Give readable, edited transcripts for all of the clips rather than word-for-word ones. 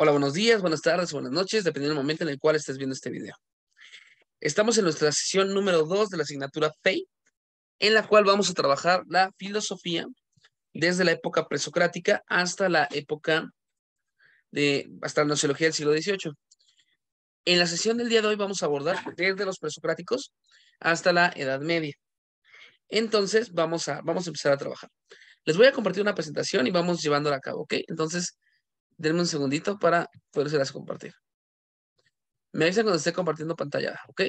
Hola, buenos días, buenas tardes, buenas noches, dependiendo del momento en el cual estés viendo este video. Estamos en nuestra sesión número 2 de la asignatura FEI, en la cual vamos a trabajar la filosofía desde la época presocrática hasta la hasta la gnoseología del siglo XVIII. En la sesión del día de hoy vamos a abordar desde los presocráticos hasta la Edad Media. Entonces, vamos a empezar a trabajar. Les voy a compartir una presentación y vamos llevándola a cabo, ¿ok? Entonces, denme un segundito para podérselas compartir. Me avisan cuando esté compartiendo pantalla, ¿ok?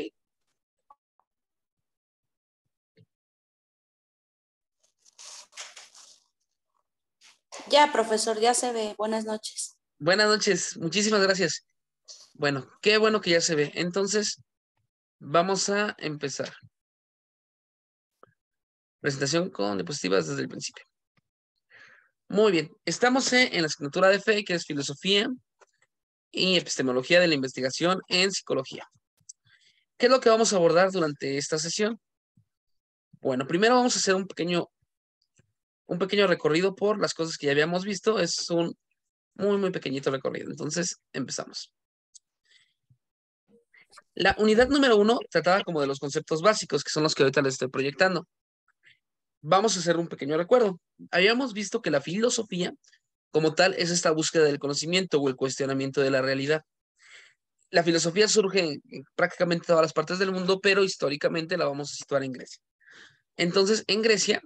Ya, profesor, ya se ve. Buenas noches. Buenas noches, muchísimas gracias. Bueno, qué bueno que ya se ve. Entonces, vamos a empezar. Presentación con diapositivas desde el principio. Muy bien, estamos en la asignatura de FE, que es Filosofía y Epistemología de la Investigación en Psicología. ¿Qué es lo que vamos a abordar durante esta sesión? Bueno, primero vamos a hacer un pequeño recorrido por las cosas que ya habíamos visto. Es un muy pequeñito recorrido. Entonces, empezamos. La unidad número 1 trataba como de los conceptos básicos, que son los que ahorita les estoy proyectando. Vamos a hacer un pequeño recuerdo. Habíamos visto que la filosofía, como tal, es esta búsqueda del conocimiento o el cuestionamiento de la realidad. La filosofía surge en prácticamente todas las partes del mundo, pero históricamente la vamos a situar en Grecia. Entonces, en Grecia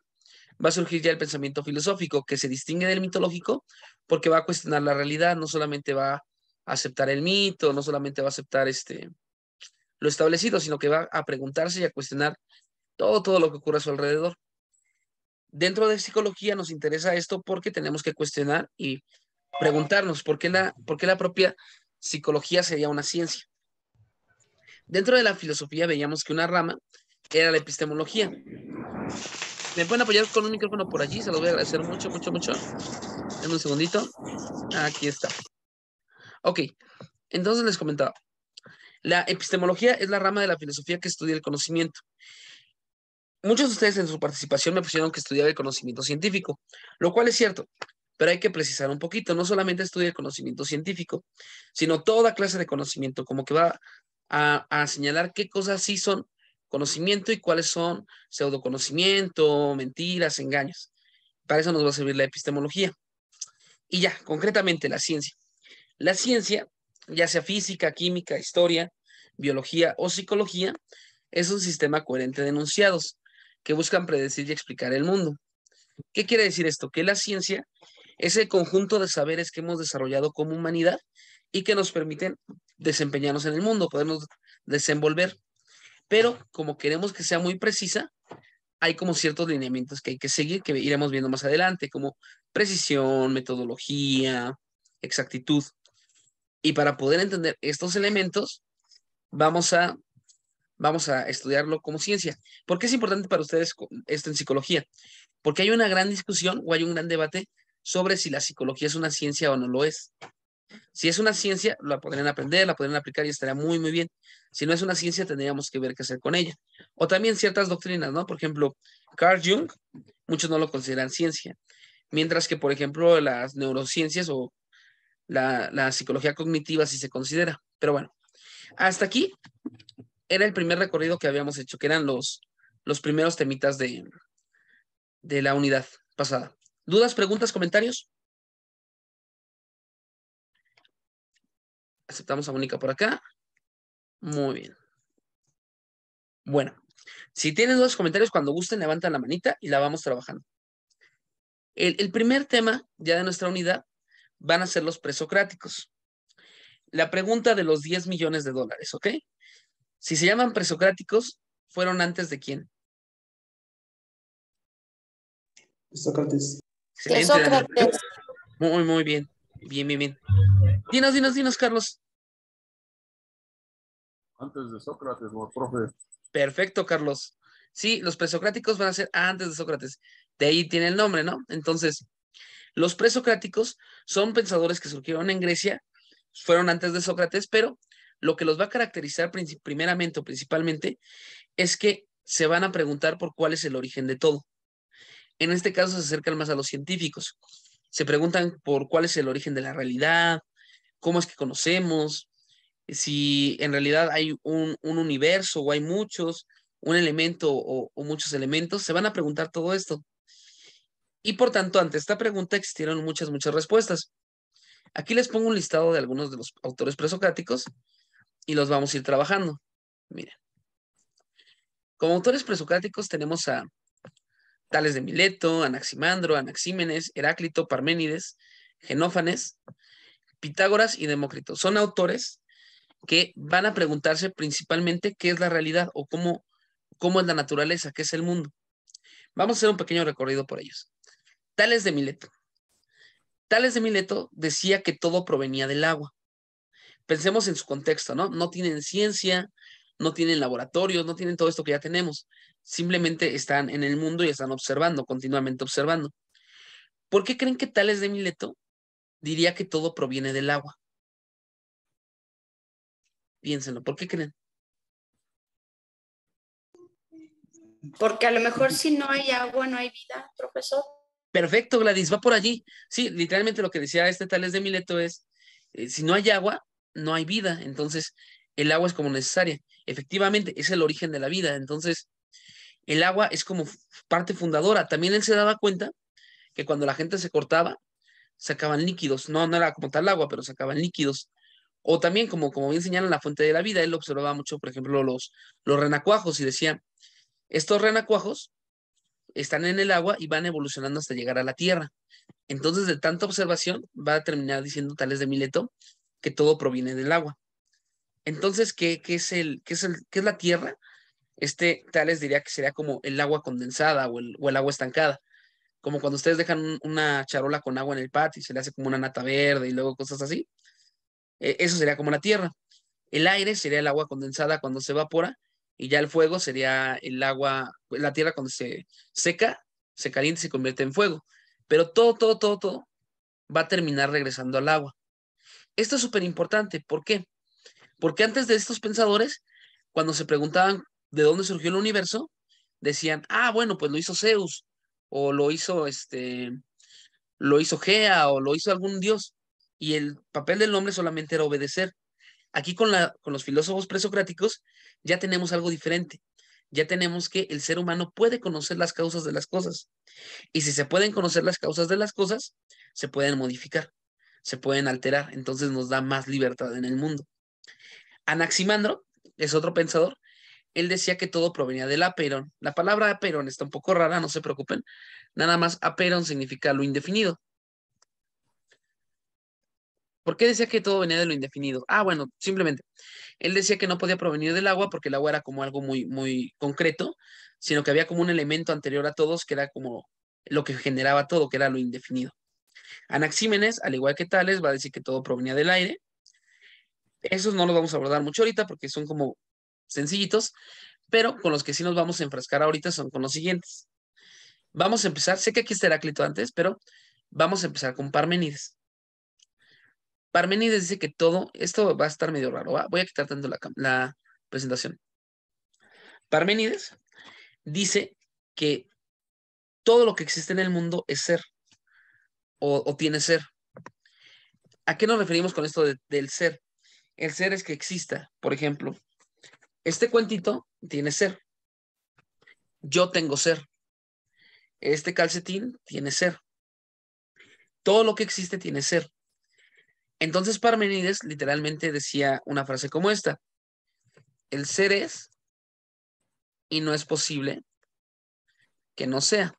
va a surgir ya el pensamiento filosófico, que se distingue del mitológico, porque va a cuestionar la realidad, no solamente va a aceptar el mito, no solamente va a aceptar lo establecido, sino que va a preguntarse y a cuestionar todo lo que ocurre a su alrededor. Dentro de psicología nos interesa esto porque tenemos que cuestionar y preguntarnos por qué la propia psicología sería una ciencia. Dentro de la filosofía veíamos que una rama era la epistemología. ¿Me pueden apoyar con un micrófono por allí? Se los voy a agradecer mucho. Denme un segundito. Aquí está. Ok, entonces les comentaba. La epistemología es la rama de la filosofía que estudia el conocimiento. Muchos de ustedes en su participación me pusieron que estudiaba el conocimiento científico, lo cual es cierto, pero hay que precisar un poquito. No solamente estudia el conocimiento científico, sino toda clase de conocimiento, como que va a señalar qué cosas sí son conocimiento y cuáles son pseudoconocimiento, mentiras, engaños. Para eso nos va a servir la epistemología. Y ya, concretamente la ciencia. La ciencia, ya sea física, química, historia, biología o psicología, es un sistema coherente de enunciados que buscan predecir y explicar el mundo. ¿Qué quiere decir esto? Que la ciencia es el conjunto de saberes que hemos desarrollado como humanidad y que nos permiten desempeñarnos en el mundo, podernos desenvolver. Pero como queremos que sea muy precisa, hay como ciertos lineamientos que hay que seguir, que iremos viendo más adelante, como precisión, metodología, exactitud. Y para poder entender estos elementos, vamos a estudiarlo como ciencia. ¿Por qué es importante para ustedes esto en psicología? Porque hay una gran discusión o hay un gran debate sobre si la psicología es una ciencia o no lo es. Si es una ciencia, la podrían aprender, la podrían aplicar y estaría muy bien. Si no es una ciencia, tendríamos que ver qué hacer con ella. O también ciertas doctrinas, ¿no? Por ejemplo, Carl Jung, muchos no lo consideran ciencia. Mientras que, por ejemplo, las neurociencias o la psicología cognitiva sí se considera. Pero bueno, hasta aquí era el primer recorrido que habíamos hecho, que eran los primeros temitas de la unidad pasada. ¿Dudas, preguntas, comentarios? Aceptamos a Mónica por acá. Muy bien. Bueno, si tienen dudas, comentarios, cuando gusten, levantan la manita y la vamos trabajando. El primer tema ya de nuestra unidad van a ser los presocráticos. La pregunta de los 10 millones de dólares, ¿ok? Si se llaman presocráticos, ¿fueron antes de quién? Sócrates. De Excelente, Daniel. Sócrates. Muy bien. Bien. Dinos, Carlos. Antes de Sócrates, profe. Perfecto, Carlos. Sí, los presocráticos van a ser antes de Sócrates. De ahí tiene el nombre, ¿no? Entonces, los presocráticos son pensadores que surgieron en Grecia, fueron antes de Sócrates, pero lo que los va a caracterizar primeramente o principalmente es que se van a preguntar por cuál es el origen de todo. En este caso se acercan más a los científicos. Se preguntan por cuál es el origen de la realidad, cómo es que conocemos, si en realidad hay un universo o hay muchos, un elemento o muchos elementos, se van a preguntar todo esto. Y por tanto, ante esta pregunta existieron muchas respuestas. Aquí les pongo un listado de algunos de los autores presocráticos y los vamos a ir trabajando. Miren, como autores presocráticos tenemos a Tales de Mileto, Anaximandro, Anaxímenes, Heráclito, Parménides, Genófanes, Pitágoras y Demócrito. Son autores que van a preguntarse principalmente qué es la realidad o cómo es la naturaleza, qué es el mundo. Vamos a hacer un pequeño recorrido por ellos. Tales de Mileto. Tales de Mileto decía que todo provenía del agua. Pensemos en su contexto, ¿no? No tienen ciencia, no tienen laboratorios, no tienen todo esto que ya tenemos. Simplemente están en el mundo y están observando, continuamente observando. ¿Por qué creen que Tales de Mileto diría que todo proviene del agua? Piénsenlo, ¿por qué creen? Porque a lo mejor si no hay agua, no hay vida, profesor. Perfecto, Gladys, va por allí. Sí, literalmente lo que decía este Tales de Mileto es, si no hay agua, no hay vida. Entonces, el agua es como necesaria. Efectivamente, es el origen de la vida. Entonces, el agua es como parte fundadora. También él se daba cuenta que cuando la gente se cortaba, sacaban líquidos. No, no era como tal agua, pero sacaban líquidos. O también, como bien señalan, la fuente de la vida, él observaba mucho, por ejemplo, los renacuajos y decía, estos renacuajos están en el agua y van evolucionando hasta llegar a la tierra. Entonces, de tanta observación, va a terminar diciendo Tales de Mileto que todo proviene del agua. Entonces, ¿qué es la tierra? Tales diría que sería como el agua condensada o el agua estancada. Como cuando ustedes dejan una charola con agua en el patio y se le hace como una nata verde y luego cosas así. Eso sería como la tierra. El aire sería el agua condensada cuando se evapora y ya el fuego sería el agua, la tierra cuando se seca, se calienta y se convierte en fuego. Pero todo va a terminar regresando al agua. Esto es súper importante. ¿Por qué? Porque antes de estos pensadores, cuando se preguntaban de dónde surgió el universo, decían, bueno, pues lo hizo Zeus, o lo hizo Gea, o lo hizo algún dios. Y el papel del hombre solamente era obedecer. Aquí con los filósofos presocráticos ya tenemos algo diferente. Ya tenemos que el ser humano puede conocer las causas de las cosas. Y si se pueden conocer las causas de las cosas, se pueden modificar, se pueden alterar. Entonces nos da más libertad en el mundo. Anaximandro es otro pensador. Él decía que todo provenía del apeirón. La palabra apeirón está un poco rara, no se preocupen. Nada más apeirón significa lo indefinido. ¿Por qué decía que todo venía de lo indefinido? Bueno, simplemente. Él decía que no podía provenir del agua porque el agua era como algo muy concreto, sino que había como un elemento anterior a todos que era como lo que generaba todo, que era lo indefinido. Anaxímenes, al igual que Tales, va a decir que todo provenía del aire. Esos no los vamos a abordar mucho ahorita porque son como sencillitos, pero con los que sí nos vamos a enfrascar ahorita son con los siguientes. Vamos a empezar, sé que aquí está Heráclito antes, pero vamos a empezar con Parménides. Parménides dice que todo, esto va a estar medio raro, ¿va? Voy a quitar tanto la presentación. Parménides dice que todo lo que existe en el mundo es ser o tiene ser. ¿A qué nos referimos con esto del ser? El ser es que exista. Por ejemplo, este cuentito tiene ser. Yo tengo ser. Este calcetín tiene ser. Todo lo que existe tiene ser. Entonces Parménides literalmente decía una frase como esta. El ser es y no es posible que no sea.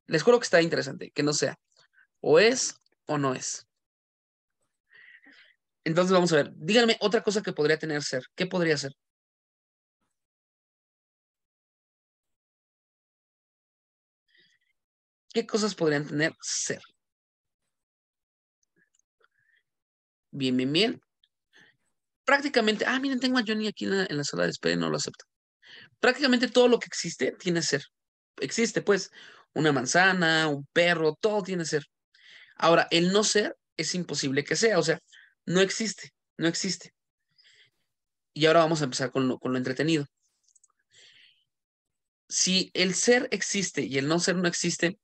Les juro que está interesante, que no sea. O es o no es. Entonces vamos a ver. Díganme otra cosa que podría tener ser. ¿Qué podría ser? ¿Qué cosas podrían tener ser? Bien. Prácticamente, miren, tengo a Johnny aquí en la sala de espera y no lo acepto. Prácticamente todo lo que existe tiene ser. Existe, pues, una manzana, un perro, todo tiene ser. Ahora, el no ser es imposible que sea, o sea, no existe, no existe. Y ahora vamos a empezar con lo entretenido. Si el ser existe y el no ser no existe,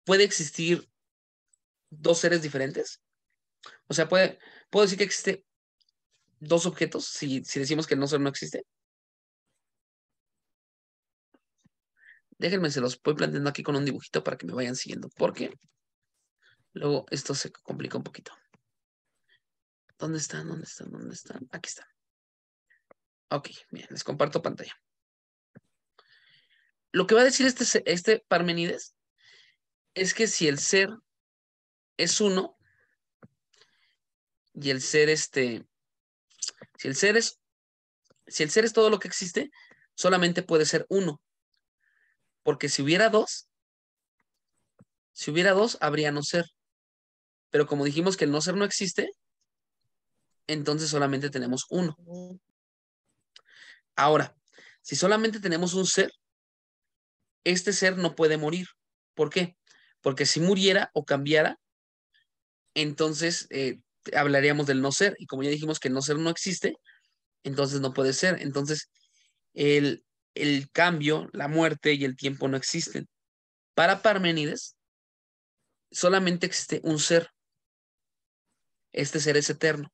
¿puede existir dos seres diferentes? O sea, ¿puedo decir que existe dos objetos si decimos que el no ser no existe? Déjenme, se los voy planteando aquí con un dibujito para que me vayan siguiendo, porque luego esto se complica un poquito. ¿Dónde están? ¿Dónde están? ¿Dónde están? Aquí están. Ok, bien, les comparto pantalla. Lo que va a decir este Parménides es que si el ser es uno y el ser si el ser es todo lo que existe, solamente puede ser uno, porque si hubiera dos, habría no ser. Pero como dijimos que el no ser no existe, entonces solamente tenemos uno. Ahora, si solamente tenemos un ser, este ser no puede morir. ¿Por qué? Porque si muriera o cambiara, entonces hablaríamos del no ser. Y como ya dijimos que el no ser no existe, entonces no puede ser. Entonces, el, el cambio, la muerte y el tiempo no existen. Para Parménides, solamente existe un ser. Este ser es eterno,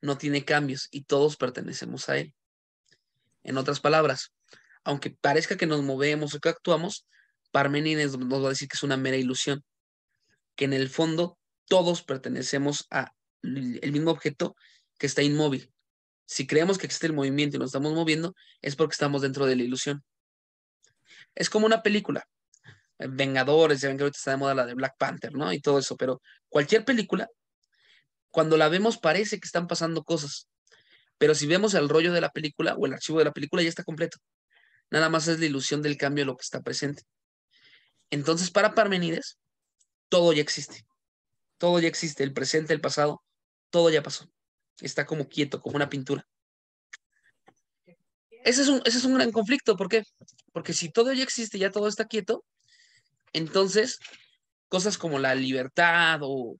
no tiene cambios y todos pertenecemos a él. En otras palabras, aunque parezca que nos movemos o que actuamos, Parménides nos va a decir que es una mera ilusión, que en el fondo todos pertenecemos a el mismo objeto que está inmóvil. Si creemos que existe el movimiento y nos estamos moviendo, es porque estamos dentro de la ilusión. Es como una película. Vengadores, ya ven que ahorita está de moda la de Black Panther, ¿no? Y todo eso, pero cualquier película, cuando la vemos parece que están pasando cosas, pero si vemos el rollo de la película o el archivo de la película ya está completo. Nada más es la ilusión del cambio de lo que está presente. Entonces, para Parmenides, todo ya existe. Todo ya existe, el presente, el pasado, todo ya pasó. Está como quieto, como una pintura. Ese es un gran conflicto. ¿Por qué? Porque si todo ya existe, ya todo está quieto, entonces cosas como la libertad o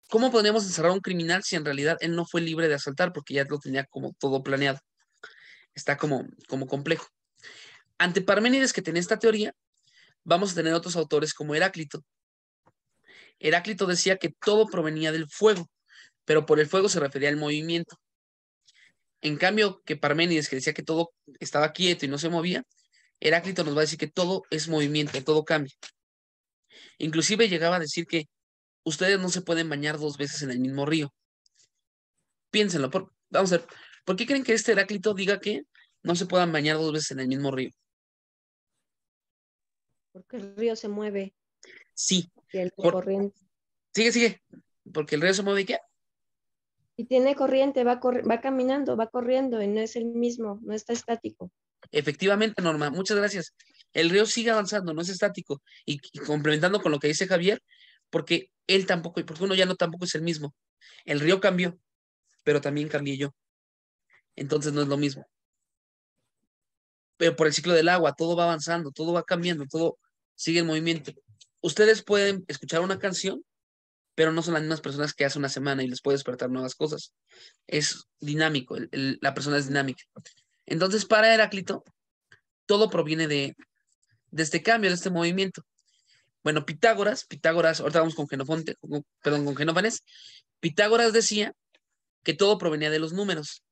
cómo podríamos encerrar a un criminal si en realidad él no fue libre de asaltar porque ya lo tenía como todo planeado. Está como complejo. Ante Parménides, que tenía esta teoría, vamos a tener otros autores como Heráclito. Heráclito decía que todo provenía del fuego, pero por el fuego se refería al movimiento. En cambio, que Parménides, que decía que todo estaba quieto y no se movía, Heráclito nos va a decir que todo es movimiento, todo cambia. Inclusive llegaba a decir que ustedes no se pueden bañar dos veces en el mismo río. Piénsenlo. Vamos a ver, ¿por qué creen que este Heráclito diga que no se puedan bañar dos veces en el mismo río? Porque el río se mueve Sí. tiene corriente. Sigue. Porque el río se mueve, ¿y qué? Y tiene corriente, va caminando, va corriendo y no es el mismo, no está estático. Efectivamente, Norma, muchas gracias. El río sigue avanzando, no es estático. Y complementando con lo que dice Javier, porque él tampoco, y porque uno ya no tampoco es el mismo. El río cambió, pero también cambié yo. Entonces no es lo mismo. Pero por el ciclo del agua, todo va avanzando, todo va cambiando, todo sigue en movimiento. Ustedes pueden escuchar una canción, pero no son las mismas personas que hace una semana y les puede despertar nuevas cosas. Es dinámico, la persona es dinámica. Entonces, para Heráclito, todo proviene de este cambio, de este movimiento. Bueno, Pitágoras, ahorita vamos con con Genófanes. Pitágoras decía que todo provenía de los números.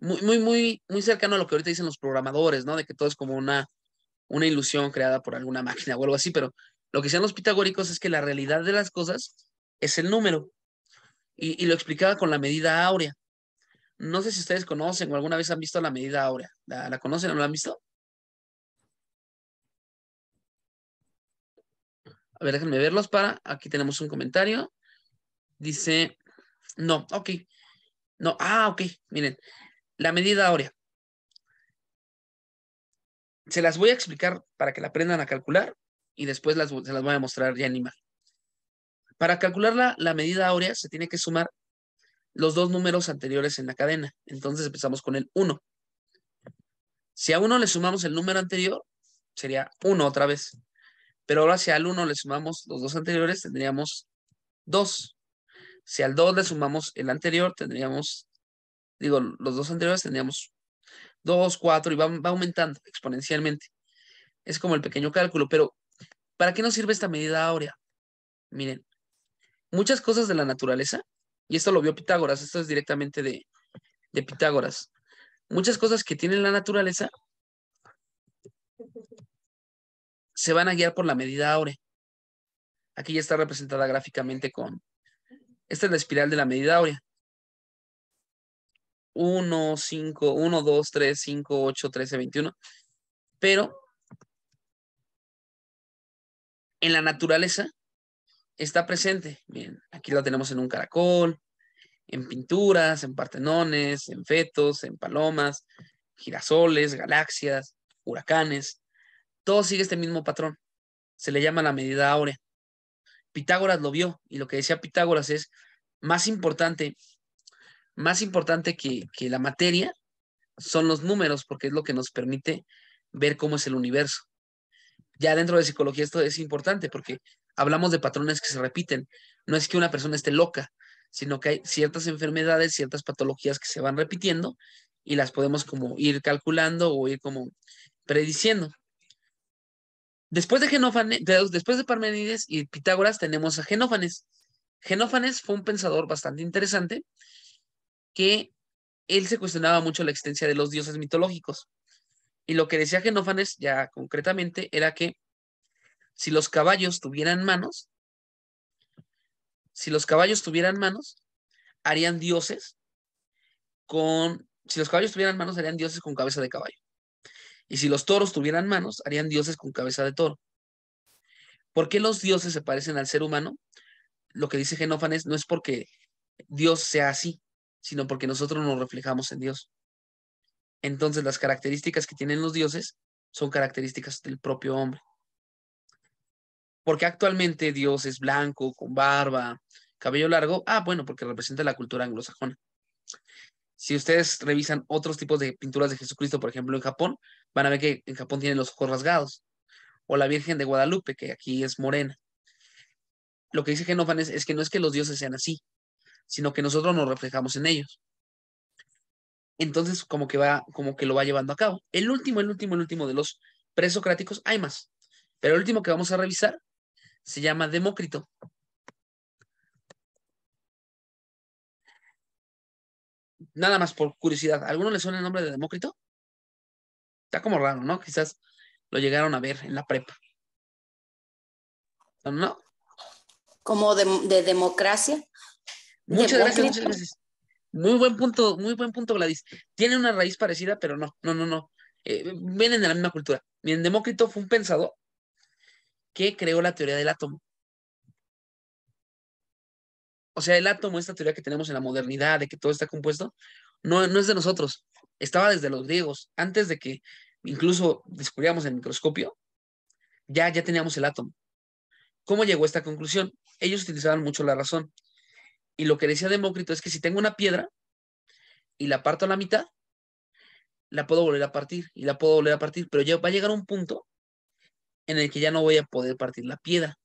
Muy cercano a lo que ahorita dicen los programadores, ¿no? De que todo es como una ilusión creada por alguna máquina o algo así, pero lo que decían los pitagóricos es que la realidad de las cosas es el número. Y lo explicaba con la medida áurea. No sé si ustedes conocen o alguna vez han visto la medida áurea. ¿La conocen o no la han visto? A ver, déjenme verlos aquí tenemos un comentario. Dice, no, ok. No, ok, miren, la medida áurea. Se las voy a explicar para que la aprendan a calcular y después se las voy a mostrar ya en imagen. Para calcular la medida áurea se tiene que sumar los dos números anteriores en la cadena. Entonces empezamos con el 1. Si a 1 le sumamos el número anterior, sería 1 otra vez. Pero ahora si al 1 le sumamos los dos anteriores, tendríamos 2. Si al 2 le sumamos el anterior, los dos anteriores tendríamos 2, 4 y va aumentando exponencialmente. Es como el pequeño cálculo, pero ¿para qué nos sirve esta medida áurea? Miren, muchas cosas de la naturaleza Y esto lo vio Pitágoras, esto es directamente de Pitágoras. Muchas cosas que tiene la naturaleza se van a guiar por la medida áurea. Aquí ya está representada gráficamente con... Esta es la espiral de la medida áurea. 1, 5, 1, 2, 3, 5, 8, 13, 21. Pero en la naturaleza está presente. Bien, aquí la tenemos en un caracol, en pinturas, en partenones, en fetos, en palomas, girasoles, galaxias, huracanes. Todo sigue este mismo patrón. Se le llama la medida áurea. Pitágoras lo vio y lo que decía Pitágoras es más importante, que la materia son los números porque es lo que nos permite ver cómo es el universo. Ya dentro de psicología esto es importante porque hablamos de patrones que se repiten. No es que una persona esté loca, sino que hay ciertas enfermedades, ciertas patologías que se van repitiendo y las podemos como ir calculando o ir como prediciendo. Después después de Parménides y Pitágoras tenemos a Genófanes. Genófanes fue un pensador bastante interesante que él se cuestionaba mucho la existencia de los dioses mitológicos. Y lo que decía Genófanes ya concretamente era que si los caballos tuvieran manos, harían dioses si los caballos tuvieran manos, harían dioses con cabeza de caballo. Y si los toros tuvieran manos, harían dioses con cabeza de toro. ¿Por qué los dioses se parecen al ser humano? Lo que dice Genófanes no es porque Dios sea así, sino porque nosotros nos reflejamos en Dios. Entonces, las características que tienen los dioses son características del propio hombre. ¿Por qué actualmente Dios es blanco, con barba, cabello largo? Ah, bueno, porque representa la cultura anglosajona. Si ustedes revisan otros tipos de pinturas de Jesucristo, por ejemplo, en Japón, van a ver que en Japón tienen los ojos rasgados. O la Virgen de Guadalupe, que aquí es morena. Lo que dice Genófanes es que no es que los dioses sean así, sino que nosotros nos reflejamos en ellos. Entonces, como que lo va llevando a cabo. El último de los presocráticos, hay más. Pero el último que vamos a revisar se llama Demócrito. Nada más por curiosidad. ¿A alguno le suena el nombre de Demócrito? Está como raro, ¿no? Quizás lo llegaron a ver en la prepa. ¿No? ¿No? Como de democracia. Muchas gracias, Demócrito. muchas gracias. Muy buen punto, Gladys. Tiene una raíz parecida, pero no. Vienen de la misma cultura. Miren, Demócrito fue un pensador que creó la teoría del átomo. O sea, el átomo, esta teoría que tenemos en la modernidad, de que todo está compuesto, no es de nosotros. Estaba desde los griegos. Antes de que incluso descubriéramos el microscopio, ya teníamos el átomo. ¿Cómo llegó a esta conclusión? Ellos utilizaban mucho la razón. Y lo que decía Demócrito es que si tengo una piedra y la parto a la mitad, la puedo volver a partir y la puedo volver a partir, pero ya va a llegar un punto en el que ya no voy a poder partir la piedra.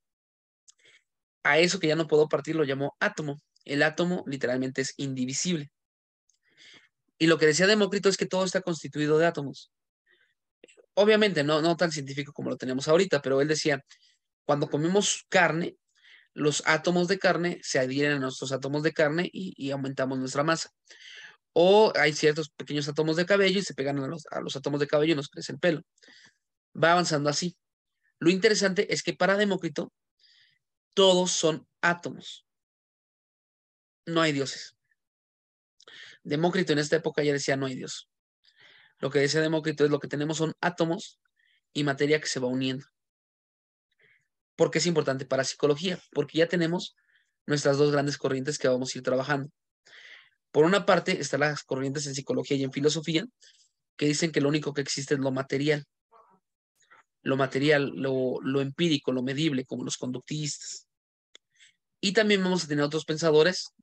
A eso que ya no puedo partir lo llamo átomo. El átomo literalmente es indivisible. Y lo que decía Demócrito es que todo está constituido de átomos. Obviamente no tan científico como lo tenemos ahorita, pero él decía, cuando comemos carne, los átomos de carne se adhieren a nuestros átomos de carne y aumentamos nuestra masa. O hay ciertos pequeños átomos de cabello y se pegan a los átomos de cabello y nos crece el pelo. Va avanzando así. Lo interesante es que para Demócrito todos son átomos. No hay dioses. Demócrito en esta época ya decía no hay Dios. Lo que decía Demócrito es lo que tenemos son átomos y materia que se va uniendo. ¿Por qué es importante para psicología? Porque ya tenemos nuestras dos grandes corrientes que vamos a ir trabajando. Por una parte están las corrientes en psicología y en filosofía que dicen que lo único que existe es lo material, lo empírico, lo medible, como los conductistas. Y también vamos a tener otros pensadores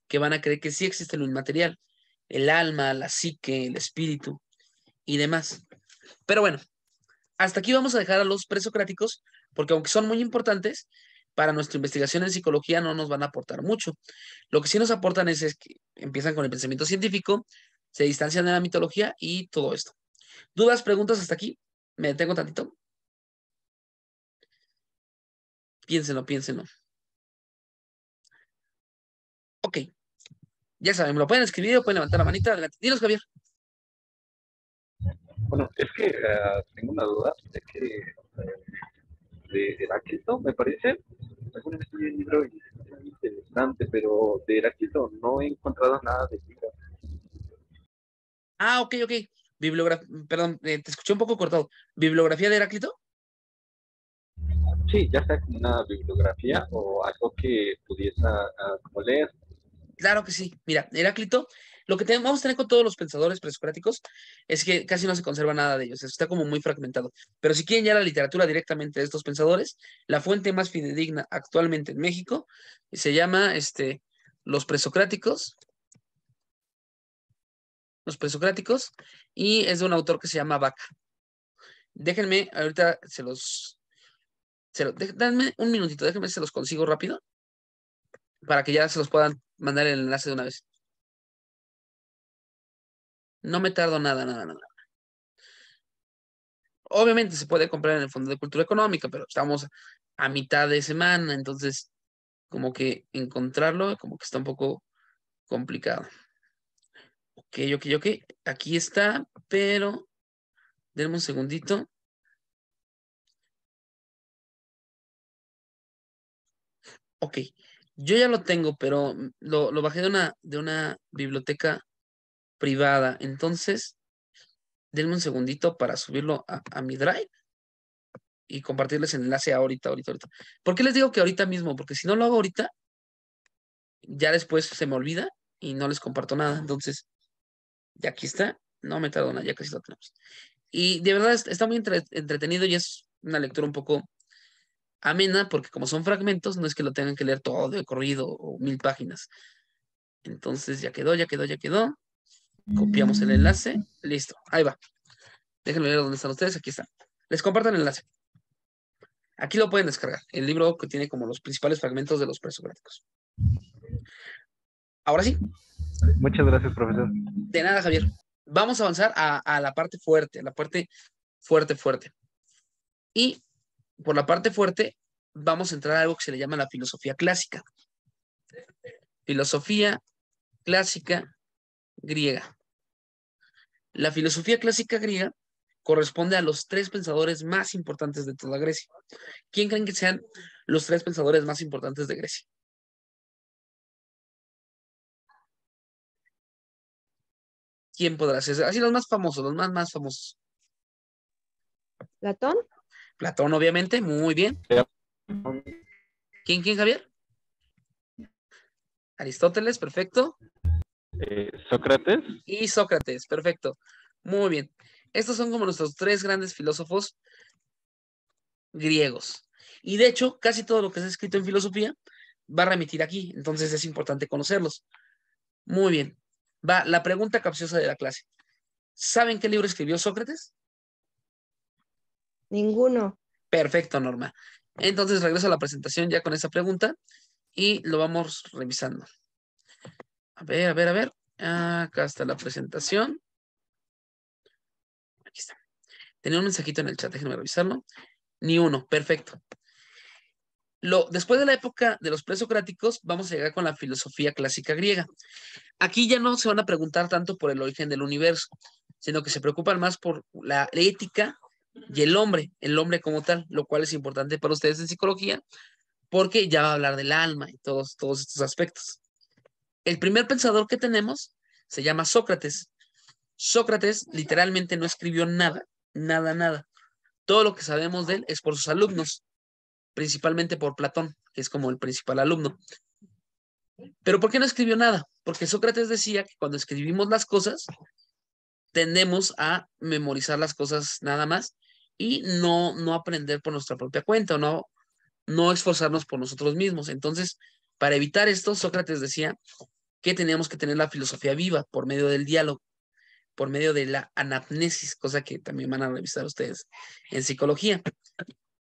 que van a creer que sí existe lo inmaterial, el alma, la psique, el espíritu y demás. Pero bueno, hasta aquí vamos a dejar a los presocráticos, porque aunque son muy importantes, para nuestra investigación en psicología no nos van a aportar mucho. Lo que sí nos aportan es que empiezan con el pensamiento científico, se distancian de la mitología y todo esto. ¿Dudas, preguntas hasta aquí? ¿Me detengo tantito? Piénsenlo. Ok, Ya saben, me lo pueden escribir o pueden levantar la manita. Adelante. Dinos, Javier. Bueno, es que tengo una duda de Heráclito, me parece. Alguna vez leí el libro y es muy interesante, pero de Heráclito no he encontrado nada de libro. Ah, ok. Perdón, te escuché un poco cortado. ¿Bibliografía de Heráclito? Sí, ya sea como una bibliografía o algo que pudiese como leer. Claro que sí. Mira, Heráclito, lo que vamos a tener con todos los pensadores presocráticos es que casi no se conserva nada de ellos, está como muy fragmentado. Pero si quieren ya la literatura directamente de estos pensadores, la fuente más fidedigna actualmente en México se llama Los Presocráticos, Los Presocráticos, y es de un autor que se llama Vaca. Déjenme, ahorita danme un minutito, déjenme, se los consigo rápido para que ya se los puedan mandar el enlace de una vez. No me tardo nada. Obviamente se puede comprar en el Fondo de Cultura Económica, pero estamos a mitad de semana, entonces como que encontrarlo como que está un poco complicado. Ok. Aquí está, pero denme un segundito. Ok, yo ya lo tengo, pero lo bajé de una biblioteca privada. Entonces, denme un segundito para subirlo a mi Drive y compartirles el enlace ahorita. ¿Por qué les digo que ahorita mismo? Porque si no lo hago ahorita, ya después se me olvida y no les comparto nada. Entonces, ya aquí está. No me tardo nada, ya casi lo tenemos. Y de verdad está muy entretenido y es una lectura un poco amena, porque como son fragmentos, no es que lo tengan que leer todo de corrido o 1000 páginas. Entonces, ya quedó. Copiamos el enlace. Listo, ahí va. Déjenme ver dónde están ustedes. Aquí está. Les comparto el enlace. Aquí lo pueden descargar. El libro que tiene como los principales fragmentos de los presocráticos. Ahora sí, Muchas gracias, profesor. de nada, Javier. Vamos a avanzar a la parte fuerte, la parte fuerte. Y por la parte fuerte, vamos a entrar a algo que se le llama la filosofía clásica. Filosofía clásica griega. La filosofía clásica griega corresponde a los tres pensadores más importantes de toda Grecia. ¿Quién creen que sean los tres pensadores más importantes de Grecia? ¿Quién podrá ser? Así los más famosos, los más famosos. Platón, Platón, obviamente, muy bien. ¿Quién, Javier? Aristóteles, perfecto. Sócrates. Y Sócrates, perfecto. Muy bien. Estos son como nuestros tres grandes filósofos griegos. Y de hecho, casi todo lo que se ha escrito en filosofía va a remitir aquí. Entonces es importante conocerlos. Muy bien. Va la pregunta capciosa de la clase. ¿Saben qué libro escribió Sócrates? ninguno. Perfecto, Norma. Entonces regreso a la presentación ya con esa pregunta y lo vamos revisando. A ver. Acá está la presentación. Aquí está. Tenía un mensajito en el chat, déjenme revisarlo. Ni uno, perfecto. Después de la época de los presocráticos, vamos a llegar con la filosofía clásica griega. Aquí ya no se van a preguntar tanto por el origen del universo, sino que se preocupan más por la ética y el hombre como tal, lo cual es importante para ustedes en psicología, porque ya va a hablar del alma y todos estos aspectos. El primer pensador que tenemos se llama Sócrates. Sócrates literalmente no escribió nada. Todo lo que sabemos de él es por sus alumnos, principalmente por Platón, que es como el principal alumno. ¿Pero por qué no escribió nada? Porque Sócrates decía que cuando escribimos las cosas, tendemos a memorizar las cosas nada más y no aprender por nuestra propia cuenta, o no esforzarnos por nosotros mismos. Entonces, para evitar esto, Sócrates decía que teníamos que tener la filosofía viva por medio del diálogo, por medio de la anamnesis, cosa que también van a revisar ustedes en psicología.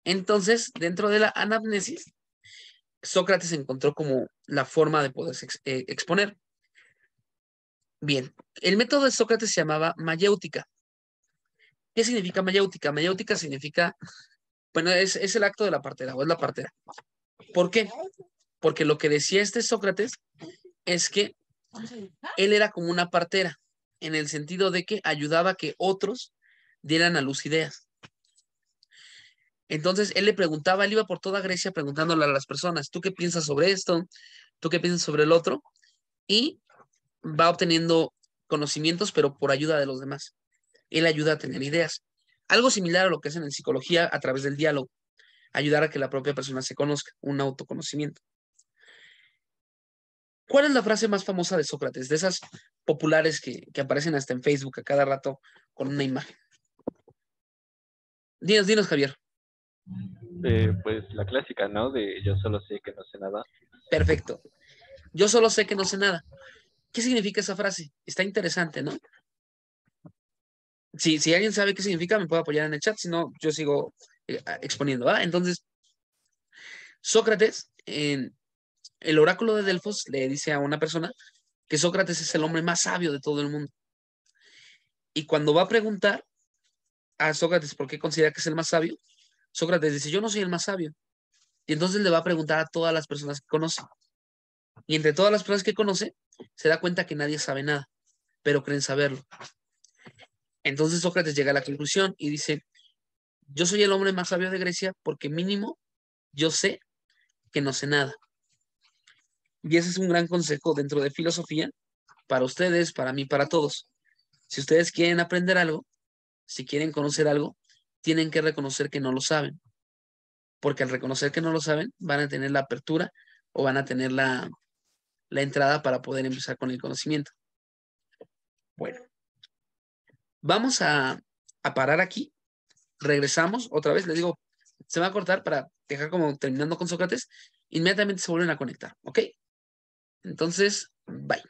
Entonces, dentro de la anamnesis, Sócrates encontró como la forma de poderse exponer. Bien, el método de Sócrates se llamaba mayéutica. ¿Qué significa mayéutica? Mayéutica significa, bueno, es el acto de la partera, o es la partera. ¿Por qué? Porque lo que decía Sócrates es que Él era como una partera, en el sentido de que ayudaba a que otros dieran a luz ideas. Entonces él le preguntaba, él iba por toda Grecia preguntándole a las personas, ¿tú qué piensas sobre esto? ¿Tú qué piensas sobre el otro? Y va obteniendo conocimientos, pero por ayuda de los demás. Él ayuda a tener ideas. Algo similar a lo que hacen en psicología a través del diálogo. Ayudar a que la propia persona se conozca, un autoconocimiento. ¿Cuál es la frase más famosa de Sócrates? De esas populares que aparecen hasta en Facebook a cada rato con una imagen. Dinos, Javier. Pues la clásica, ¿no? De yo solo sé que no sé nada. Perfecto. Yo solo sé que no sé nada. ¿Qué significa esa frase? Está interesante, ¿no? Si alguien sabe qué significa, me puede apoyar en el chat, si no, yo sigo exponiendo. ¿Va? Entonces, Sócrates, en el oráculo de Delfos, le dice a una persona que Sócrates es el hombre más sabio de todo el mundo. Y cuando va a preguntar a Sócrates por qué considera que es el más sabio, Sócrates dice, yo no soy el más sabio. Y entonces le va a preguntar a todas las personas que conoce. Y entre todas las personas que conoce, se da cuenta que nadie sabe nada, pero creen saberlo. Entonces Sócrates llega a la conclusión y dice, yo soy el hombre más sabio de Grecia porque mínimo yo sé que no sé nada. Y ese es un gran consejo dentro de filosofía para ustedes, para mí, para todos. Si ustedes quieren aprender algo, si quieren conocer algo, tienen que reconocer que no lo saben. Porque al reconocer que no lo saben, van a tener la apertura o van a tener la entrada para poder empezar con el conocimiento. Bueno, vamos a parar aquí. Regresamos otra vez. Les digo, se va a cortar para dejar como terminando con Sócrates. Inmediatamente se vuelven a conectar, ¿ok? Entonces, bye.